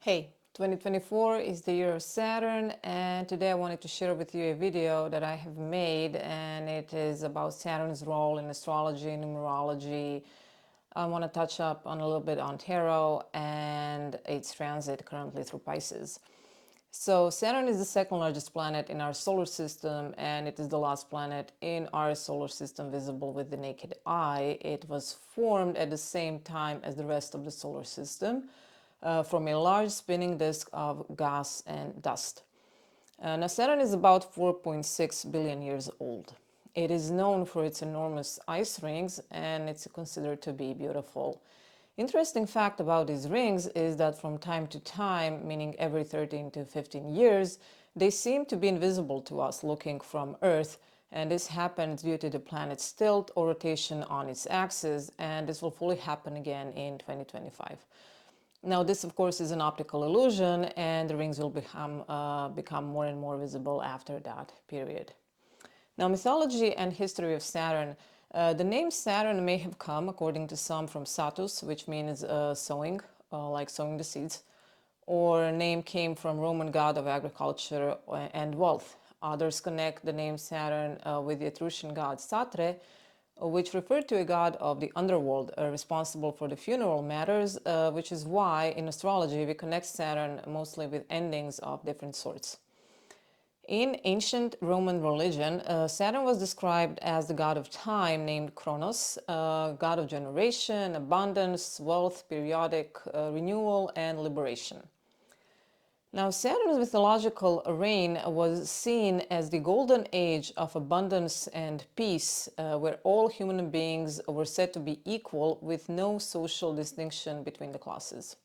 Hey, 2024 is the year of Saturn, and today I wanted to share with you a video that I have made, and it is about Saturn's role in astrology and numerology. I want to touch up on a little bit on tarot and its transit currently through Pisces. So Saturn is the second largest planet in our solar system, and it is the last planet in our solar system visible with the naked eye. It was formed at the same time as the rest of the solar system from a large spinning disk of gas and dust. Now Saturn is about 4.6 billion years old. It is known for its enormous ice rings, and it's considered to be beautiful. Interesting fact about these rings is that from time to time, meaning every 13 to 15 years, they seem to be invisible to us looking from Earth, and this happens due to the planet's tilt or rotation on its axis, and this will fully happen again in 2025. Now this of course is an optical illusion, and the rings will become more and more visible after that period. Now mythology and history of Saturn. The name Saturn may have come, according to some, from Satus, which means sowing, like sowing the seeds, or name came from Roman god of agriculture and wealth. Others connect the name Saturn with the Etruscan god Satre, which referred to a god of the underworld responsible for the funeral matters, which is why in astrology we connect Saturn mostly with endings of different sorts. In ancient Roman religion, Saturn was described as the god of time named Kronos, god of generation, abundance, wealth, periodic renewal, and liberation. Now, Saturn's mythological reign was seen as the golden age of abundance and peace, where all human beings were said to be equal with no social distinction between the classes.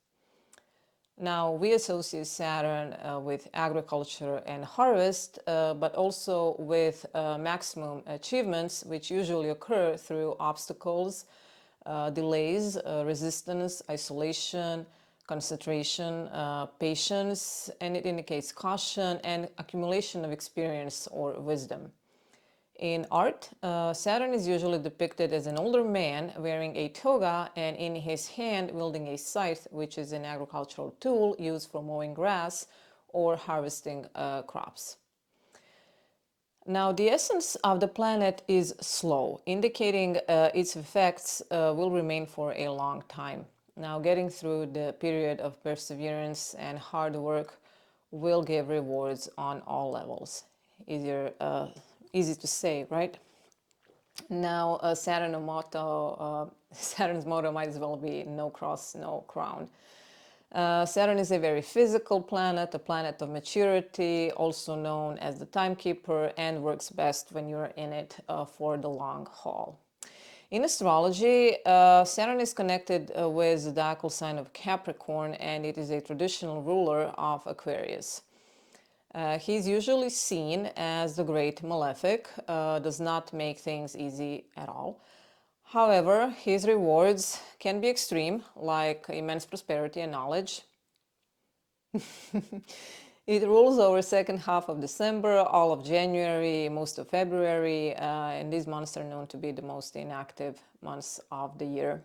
Now, we associate Saturn with agriculture and harvest, but also with maximum achievements, which usually occur through obstacles, delays, resistance, isolation, concentration, patience, and it indicates caution and accumulation of experience or wisdom. In art, Saturn is usually depicted as an older man wearing a toga and in his hand wielding a scythe, which is an agricultural tool used for mowing grass or harvesting crops. Now, the essence of the planet is slow, indicating its effects will remain for a long time. Now, getting through the period of perseverance and hard work will give rewards on all levels. Easy to say, right? Now, Saturn's motto might as well be "No cross, no crown." Saturn is a very physical planet, a planet of maturity, also known as the timekeeper, and works best when you're in it for the long haul. In astrology, Saturn is connected with the zodiacal sign of Capricorn, and it is a traditional ruler of Aquarius. He's usually seen as the great malefic, does not make things easy at all. However, his rewards can be extreme, like immense prosperity and knowledge. It rules over second half of December, all of January, most of February, and these months are known to be the most inactive months of the year.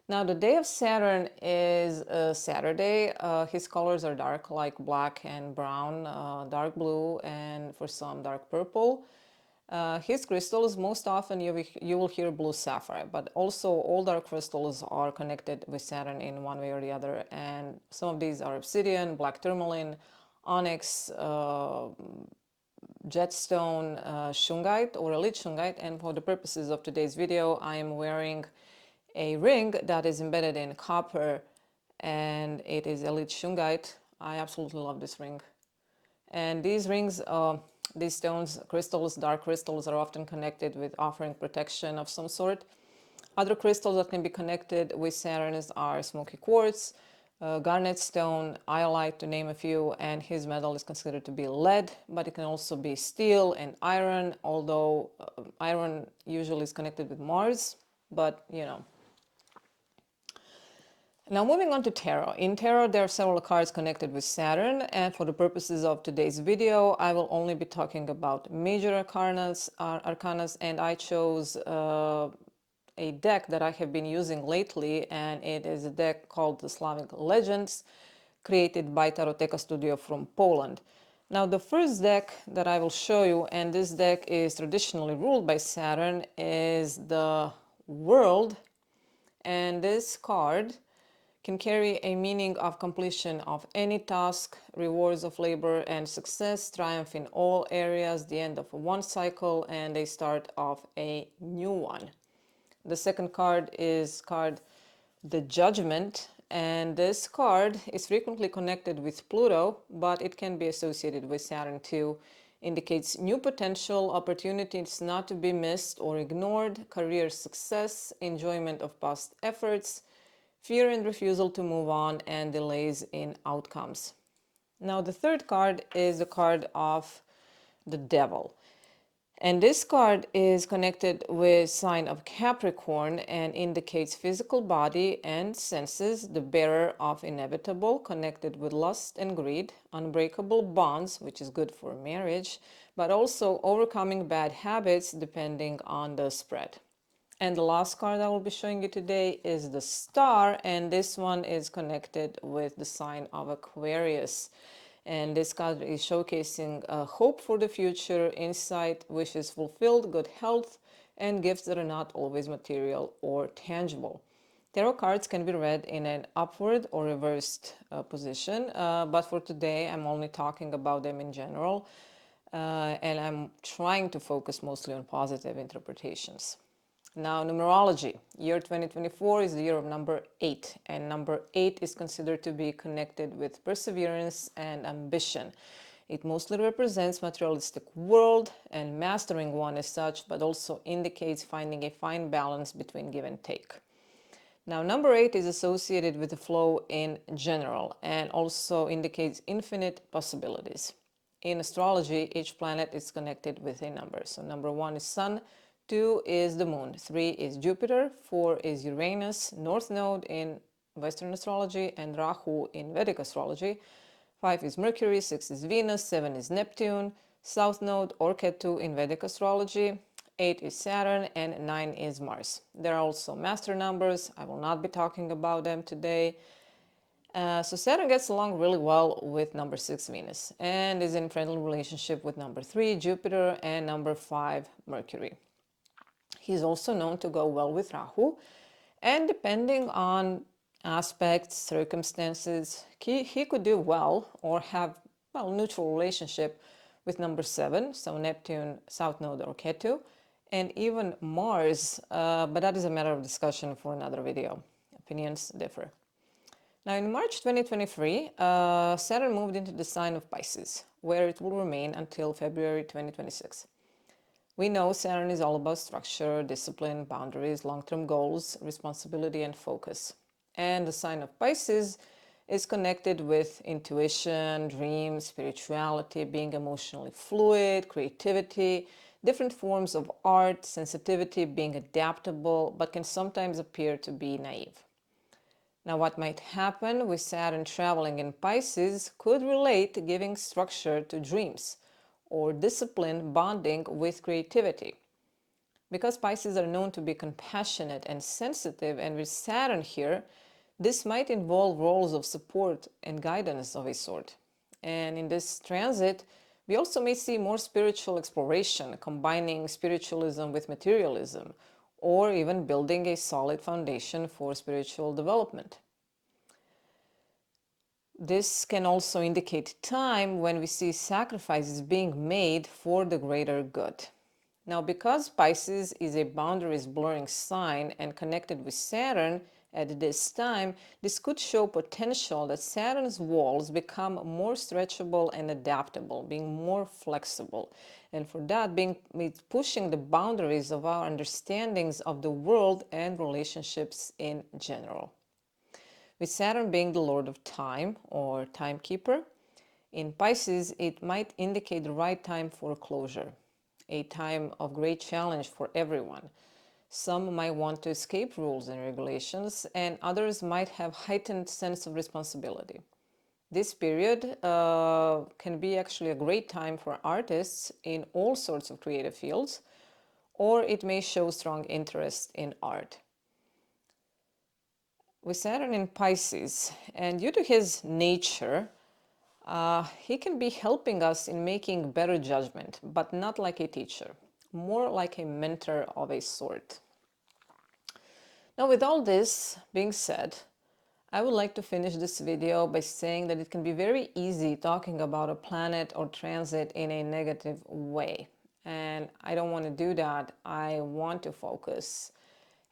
Now, the day of Saturn is Saturday. His colors are dark, like black and brown, dark blue, and for some dark purple. His crystals, most often you will hear blue sapphire, but also all dark crystals are connected with Saturn in one way or the other, and some of these are obsidian, black tourmaline, onyx, jetstone, shungite or elite shungite. And for the purposes of today's video, I am wearing a ring that is embedded in copper, and it is elite shungite. I absolutely love this ring. And these rings, these stones, crystals, dark crystals, are often connected with offering protection of some sort. Other crystals that can be connected with Saturn are smoky quartz, garnet stone, iolite, to name a few, and his metal is considered to be lead, but it can also be steel and iron, although iron usually is connected with Mars, but you know. Now moving on to tarot. In tarot there are several cards connected with Saturn, and for the purposes of today's video I will only be talking about major arcanas, and I chose a deck that I have been using lately, and it is a deck called the Slavic Legends, created by Taroteka Studio from Poland. Now the first deck that I will show you, and this deck is traditionally ruled by Saturn, is the World, and this card can carry a meaning of completion of any task, rewards of labor and success, triumph in all areas, the end of one cycle and a start of a new one. The second card is card the Judgment, and this card is frequently connected with Pluto, but it can be associated with Saturn too. Indicates new potential, opportunities not to be missed or ignored, career success, enjoyment of past efforts, fear and refusal to move on, and delays in outcomes. Now the third card is the card of the Devil. And this card is connected with sign of Capricorn and indicates physical body and senses, the bearer of inevitable, connected with lust and greed, unbreakable bonds, which is good for marriage, but also overcoming bad habits depending on the spread. And the last card I will be showing you today is the Star, and this one is connected with the sign of Aquarius. And this card is showcasing hope for the future, insight, wishes fulfilled, good health, and gifts that are not always material or tangible. Tarot cards can be read in an upward or reversed position, but for today I'm only talking about them in general, and I'm trying to focus mostly on positive interpretations. Now, numerology. Year 2024 is the year of number 8, and number 8 is considered to be connected with perseverance and ambition. It mostly represents materialistic world and mastering one as such, but also indicates finding a fine balance between give and take. Now, number 8 is associated with the flow in general and also indicates infinite possibilities. In astrology, each planet is connected with a number. So number 1 is Sun, 2 is the Moon, 3 is Jupiter, 4 is Uranus, North Node in Western astrology, and Rahu in Vedic astrology. 5 is Mercury, 6 is Venus, 7 is Neptune, South Node or Ketu in Vedic astrology, 8 is Saturn, and 9 is Mars. There are also master numbers. I will not be talking about them today. So Saturn gets along really well with number 6 Venus and is in friendly relationship with number 3 Jupiter and number 5 Mercury. He's also known to go well with Rahu, and depending on aspects, circumstances, he could do well or have neutral relationship with number 7, so Neptune, South Node or Ketu, and even Mars, but that is a matter of discussion for another video. Opinions differ. Now in March 2023, Saturn moved into the sign of Pisces, where it will remain until February 2026. We know Saturn is all about structure, discipline, boundaries, long-term goals, responsibility, and focus. And the sign of Pisces is connected with intuition, dreams, spirituality, being emotionally fluid, creativity, different forms of art, sensitivity, being adaptable, but can sometimes appear to be naive. Now, what might happen with Saturn traveling in Pisces could relate to giving structure to dreams, or discipline bonding with creativity. Because Pisces are known to be compassionate and sensitive, and with Saturn here, this might involve roles of support and guidance of a sort. And in this transit, we also may see more spiritual exploration, combining spiritualism with materialism, or even building a solid foundation for spiritual development. This can also indicate time when we see sacrifices being made for the greater good. Now, because Pisces is a boundaries blurring sign and connected with Saturn at this time, this could show potential that Saturn's walls become more stretchable and adaptable, being more flexible. And for that, pushing the boundaries of our understandings of the world and relationships in general. With Saturn being the Lord of Time or timekeeper, in Pisces it might indicate the right time for closure, a time of great challenge for everyone. Some might want to escape rules and regulations, and others might have heightened sense of responsibility. This period can be actually a great time for artists in all sorts of creative fields, or it may show strong interest in art. with Saturn in Pisces, and due to his nature, he can be helping us in making better judgment, but not like a teacher, more like a mentor of a sort. Now, with all this being said, I would like to finish this video by saying that it can be very easy talking about a planet or transit in a negative way. And I don't want to do that. I want to focus,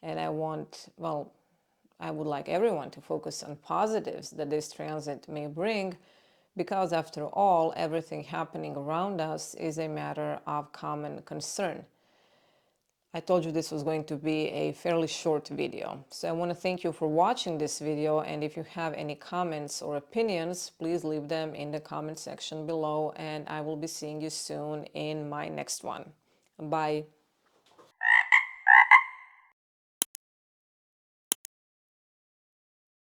and I would like everyone to focus on positives that this transit may bring, because after all, everything happening around us is a matter of common concern. I told you this was going to be a fairly short video, so I want to thank you for watching this video, and if you have any comments or opinions, please leave them in the comment section below, and I will be seeing you soon in my next one. Bye.